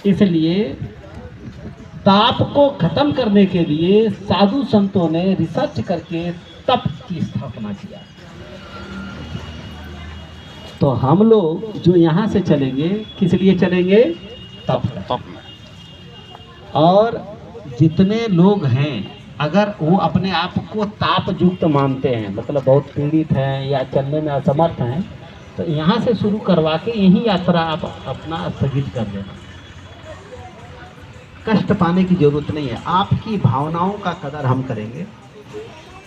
इसलिए ताप को खत्म करने के लिए साधु संतों ने रिसर्च करके तप की स्थापना किया। तो हम लोग जो यहाँ से चलेंगे किस लिए चलेंगे? तप। और जितने लोग हैं अगर वो अपने आप को ताप युक्त मानते हैं, मतलब बहुत पीड़ित हैं या चलने में असमर्थ हैं, तो यहाँ से शुरू करवा के यही यात्रा आप अपना स्थगित कर देना। कष्ट पाने की जरूरत नहीं है। आपकी भावनाओं का कदर हम करेंगे।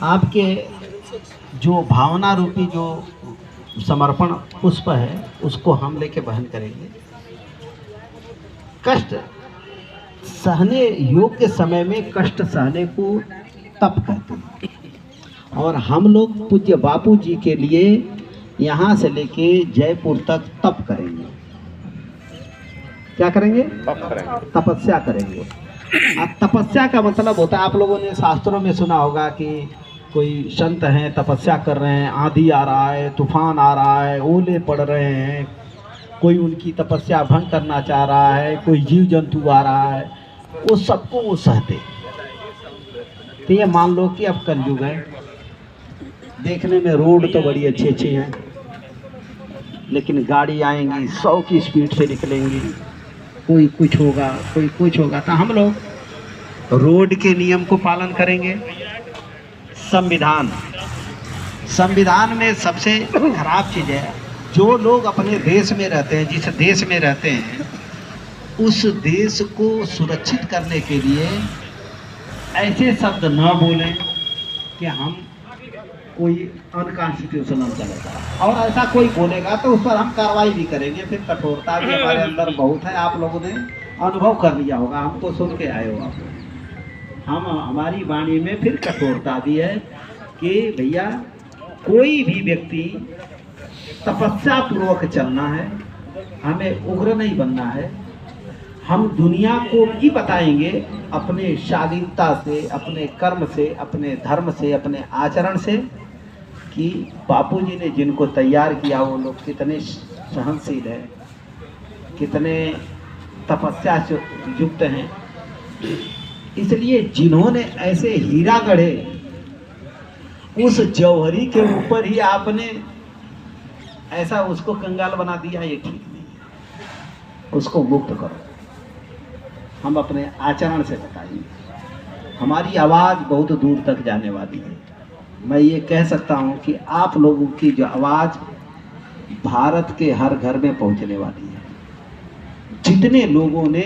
आपके जो भावना रूपी जो समर्पण पुष्प है उसको हम लेके वहन करेंगे। कष्ट सहने योग्य समय में कष्ट सहने को तप कहते हैं। और हम लोग पूज्य बापू जी के लिए यहाँ से लेके जयपुर तक तप करेंगे। क्या करेंगे? तप करेंगे, तपस्या करेंगे। अब तपस्या का मतलब होता है, आप लोगों ने शास्त्रों में सुना होगा कि कोई संत हैं तपस्या कर रहे हैं, आंधी आ रहा है, तूफान आ रहा है, ओले पड़ रहे हैं, कोई उनकी तपस्या भंग करना चाह रहा है, कोई जीव जंतु आ रहा है, वो सबको वो सहते। तो ये मान लो कि अब कलयुग है, देखने में रोड तो बड़ी अच्छी अच्छी हैं, लेकिन गाड़ी आएंगी 100 की स्पीड से निकलेंगी, कोई कुछ होगा कोई कुछ होगा। तो हम लोग रोड के नियम को पालन करेंगे। संविधान में सबसे खराब चीज़ है जो लोग अपने देश में रहते हैं, जिस देश में रहते हैं उस देश को सुरक्षित करने के लिए ऐसे शब्द न बोलें कि हम कोई अनकॉन्स्टिट्यूशनल चलेगा, और ऐसा कोई बोलेगा तो उस पर हम कार्रवाई भी करेंगे। फिर कठोरता भी हमारे अंदर बहुत है, आप लोगों ने अनुभव कर लिया होगा, हमको सुन के आए हो आप। हम हमारी वाणी में फिर कठोरता भी है कि भैया कोई भी व्यक्ति तपस्या पूर्वक चलना है, हमें उग्र नहीं बनना है। हम दुनिया को भी बताएंगे अपने शालीनता से, अपने कर्म से, अपने धर्म से, अपने आचरण से कि बापूजी ने जिनको तैयार किया वो लोग कितने सहनशील हैं, कितने तपस्या से युक्त हैं। इसलिए जिन्होंने ऐसे हीरा गढ़े उस जौहरी के ऊपर ही आपने ऐसा उसको कंगाल बना दिया, ये ठीक नहीं है। उसको मुक्त करो। हम अपने आचरण से बताएंगे। हमारी आवाज़ बहुत दूर तक जाने वाली है। मैं ये कह सकता हूँ कि आप लोगों की जो आवाज़ भारत के हर घर में पहुँचने वाली है। जितने लोगों ने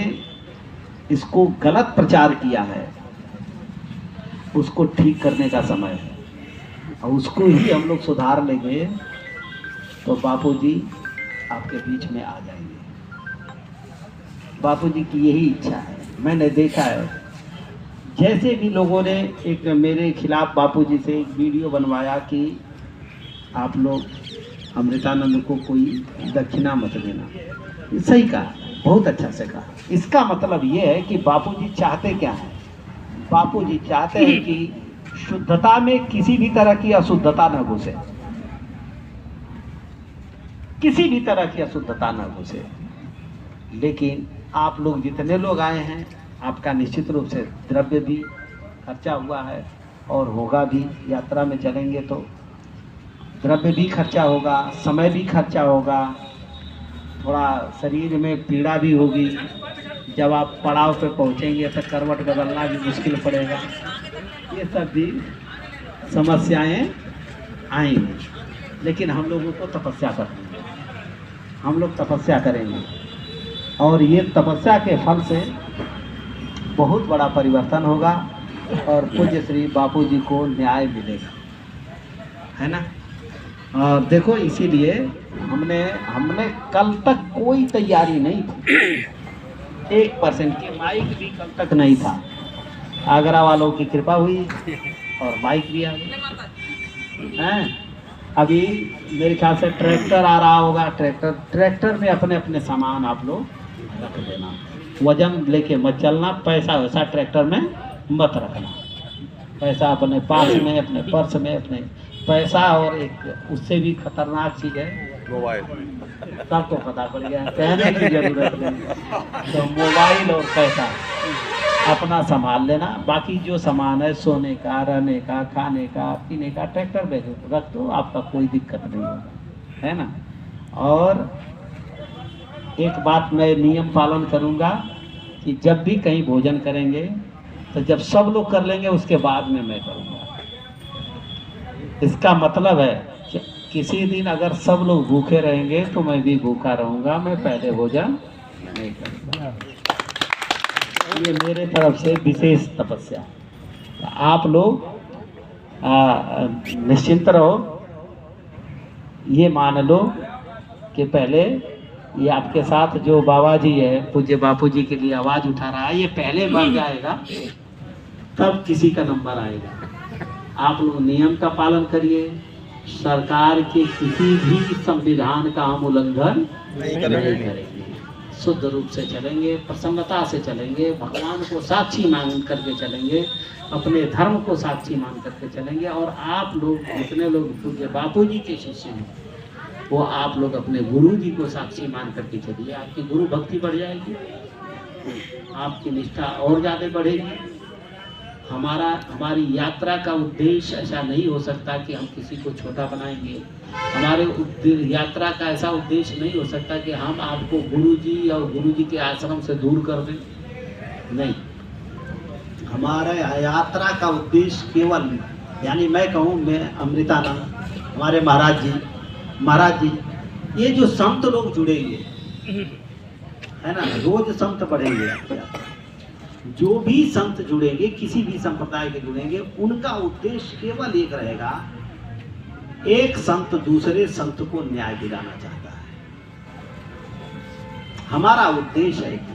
इसको गलत प्रचार किया है उसको ठीक करने का समय है, और उसको ही हम लोग सुधार लेंगे तो बापूजी आपके बीच में आ जाएंगे। बापूजी की यही इच्छा है। मैंने देखा है जैसे भी लोगों ने एक मेरे खिलाफ बापूजी से एक वीडियो बनवाया कि आप लोग अमृतानंद को कोई दक्षिणा मत देना, सही कहा, बहुत अच्छा से कहा। इसका मतलब ये है कि बापूजी चाहते क्या हैं? बापूजी चाहते हैं कि शुद्धता में किसी भी तरह की अशुद्धता न घुसे, किसी भी तरह की अशुद्धता न घुसे। लेकिन आप लोग जितने लोग आए हैं, आपका निश्चित रूप से द्रव्य भी खर्चा हुआ है और होगा भी। यात्रा में चलेंगे तो द्रव्य भी खर्चा होगा, समय भी खर्चा होगा, थोड़ा शरीर में पीड़ा भी होगी। जब आप पड़ाव पे पहुंचेंगे तो करवट बदलना भी मुश्किल पड़ेगा। ये सब भी समस्याएं आएंगी, लेकिन हम लोगों को तपस्या करनी है। हम लोग तपस्या करेंगे और ये तपस्या के फल से बहुत बड़ा परिवर्तन होगा और पूज्य श्री बापूजी को न्याय मिलेगा, है ना। और देखो इसीलिए हमने कल तक कोई तैयारी नहीं थी, 1% की माइक भी कल तक नहीं था। आगरा वालों की कृपा हुई और माइक भी आ गई हैं। अभी मेरे ख्याल से ट्रैक्टर आ रहा होगा। ट्रैक्टर में अपने अपने सामान आप लोग रख देना, वजन लेके मत चलना, पैसा वैसा ट्रैक्टर में मत रखना। पैसा अपने पास में, अपने पर्स में, अपने पैसा। और एक उससे भी खतरनाक चीज़ है मोबाइल। सबको पता पड़ गया, कहने की जरूरत नहीं। तो मोबाइल और पैसा अपना संभाल लेना, बाकी जो सामान है सोने का, रहने का, खाने का, पीने का, ट्रैक्टर पे रख दो, आपका कोई दिक्कत नहीं होगा, है ना। और एक बात मैं नियम पालन करूंगा कि जब भी कहीं भोजन करेंगे तो जब सब लोग कर लेंगे उसके बाद में मैं करूंगा। इसका मतलब है कि किसी दिन अगर सब लोग भूखे रहेंगे तो मैं भी भूखा रहूंगा, मैं पहले भोजन नहीं करूंगा। ये मेरे तरफ से विशेष तपस्या। आप लोग निश्चिंत रहो, ये मान लो कि पहले ये आपके साथ जो बाबा जी है, पूज्य बापू जी के लिए आवाज उठा रहा है, ये पहले बन जाएगा तब किसी का नंबर आएगा। आप लोग नियम का पालन करिए, सरकार के किसी भी संविधान का हम उल्लंघन नहीं करेंगे, शुद्ध रूप से चलेंगे, प्रसन्नता से चलेंगे, भगवान को साक्षी मान करके चलेंगे, अपने धर्म को साक्षी मान करके चलेंगे। और आप लोग जितने लोग पूज्य बापू जी के शिष्य हैं, वो आप लोग अपने गुरु जी को साक्षी मान करके चलिए, आपकी गुरु भक्ति बढ़ जाएगी, आपकी निष्ठा और ज़्यादा बढ़ेगी। हमारी यात्रा का उद्देश्य ऐसा नहीं हो सकता कि हम किसी को छोटा बनाएंगे। हमारे यात्रा का ऐसा उद्देश्य नहीं हो सकता कि हम आपको गुरुजी और गुरुजी के आश्रम से दूर कर दें, नहीं। हमारे यात्रा का उद्देश्य केवल, यानी मैं कहूँ, मैं अमृतानंद, हमारे महाराज जी, ये जो संत लोग जुड़ेंगे, है ना, रोज संत बढ़ेंगे। जो भी संत जुड़ेंगे, किसी भी संप्रदाय के जुड़ेंगे, उनका उद्देश्य केवल एक रहेगा, एक संत दूसरे संत को न्याय दिलाना चाहता है। हमारा उद्देश्य है कि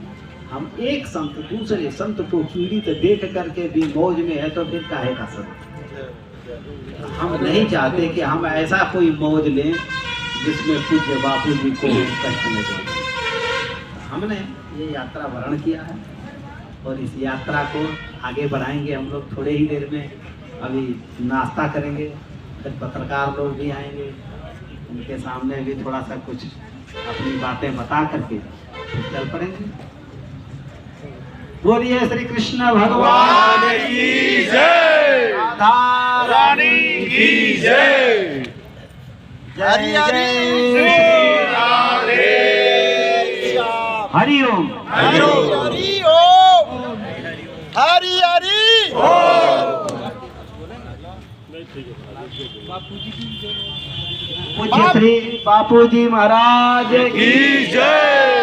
हम एक संत दूसरे संत को पीड़ित देख करके भी मौज में है, तो फिर काहे का संत। हम नहीं चाहते कि हम ऐसा कोई मौज लें जिसमें पूज्य बापू जी को कष्ट न दें। हमने ये यात्रा वर्ण किया है और इस यात्रा को आगे बढ़ाएंगे हम लोग। थोड़े ही देर में अभी नाश्ता करेंगे, फिर पत्रकार लोग भी आएंगे, उनके सामने भी थोड़ा सा कुछ अपनी बातें बता करके चल पड़ेंगे। बोलिए श्री कृष्ण भगवान की जय, राधा रानी की जय, हरि हरि हरि ओम, हरि ओम, हरि हरि पूज्य श्री बापू जी महाराज की जय।